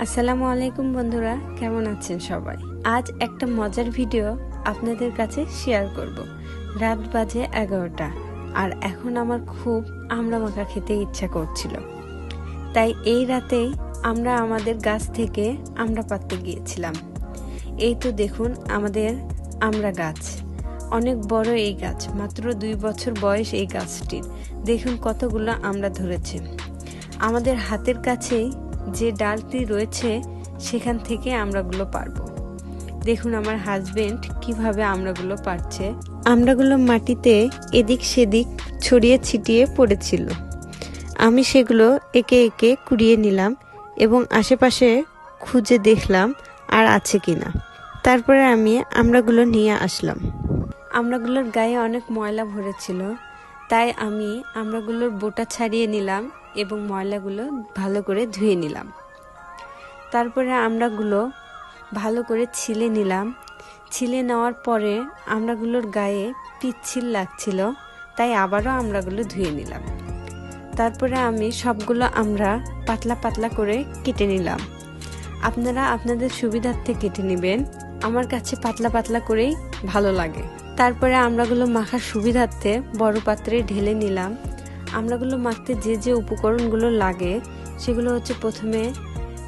আসসালামু আলাইকুম বন্ধুরা, কেমন আছেন সবাই? আজ একটা মজার ভিডিও আপনাদের কাছে শেয়ার করব। রাত বাজে 11টা আর এখন আমার খুব আমড়া মাখা খেতে ইচ্ছা করছিল। তাই এই রাতেই আমরা আমাদের গাছ থেকে আমড়া পাড়তে গিয়েছিলাম। এই তো দেখুন আমাদের আমড়া গাছ, অনেক বড় এই গাছ, মাত্র 2 বছর বয়স এই গাছটির। দেখুন কতগুলো আমড়া ধরেছে। আমাদের হাতের কাছেই যে ডালটি রয়েছে সেখান থেকে আমড়াগুলো পারবো। দেখুন আমার হাজবেন্ড কিভাবে আমড়াগুলো পারছে। আমড়াগুলো মাটিতে এদিক সেদিক ছড়িয়ে ছিটিয়ে পড়েছিল। আমি সেগুলো একে একে কুড়িয়ে নিলাম এবং আশেপাশে খুঁজে দেখলাম আর আছে কিনা। তারপরে আমি আমড়াগুলো নিয়ে আসলাম। আমড়াগুলোর গায়ে অনেক ময়লা ভরেছিল, তাই আমি আমড়াগুলোর বোটা ছাড়িয়ে নিলাম এবং ময়লাগুলো ভালো করে ধুয়ে নিলাম। তারপরে আমড়াগুলো ভালো করে ছিলে নিলাম। ছিলে নেওয়ার পরে আমড়াগুলোর গায়ে পিচ্ছিল লাগছিল, তাই আবারও আমড়াগুলো ধুয়ে নিলাম। তারপরে আমি সবগুলো আমড়া পাতলা পাতলা করে কেটে নিলাম। আপনারা আপনাদের সুবিধার্থে কেটে নেবেন, আমার কাছে পাতলা পাতলা করেই ভালো লাগে। তারপরে আমড়াগুলো মাখার সুবিধার্থে বড় পাত্রে ঢেলে নিলাম। আমড়াগুলো মাখতে যে যে উপকরণগুলো লাগে সেগুলো হচ্ছে প্রথমে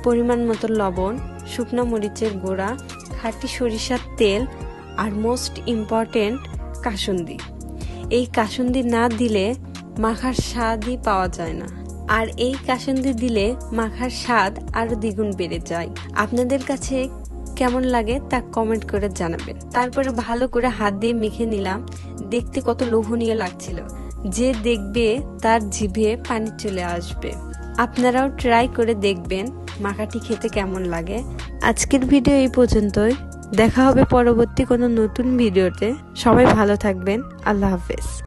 পরিমাণ মতো লবণ, শুকনো মরিচের গুঁড়া, খাঁটি সরিষার তেল আর মোস্ট ইম্পর্টেন্ট কাসুন্দি। এই কাসুন্দি না দিলে মাখার স্বাদই পাওয়া যায় না, আর এই কাসুন্দি দিলে মাখার স্বাদ আরো দ্বিগুণ বেড়ে যায়। আপনাদের কাছে কেমন লাগে তা কমেন্ট করে জানাবেন। তারপরে ভালো করে হাত দিয়ে মেখে নিলাম। দেখতে কত লোভনীয় লাগছিল, যে দেখবে তার জিভে পানি চলে আসবে। আপনারাও ট্রাই করে দেখবেন মাখাটি খেতে কেমন লাগে। আজকের ভিডিও এই পর্যন্তই, দেখা হবে পরবর্তী কোনো নতুন ভিডিওতে। সবাই ভালো থাকবেন, আল্লাহ হাফেজ।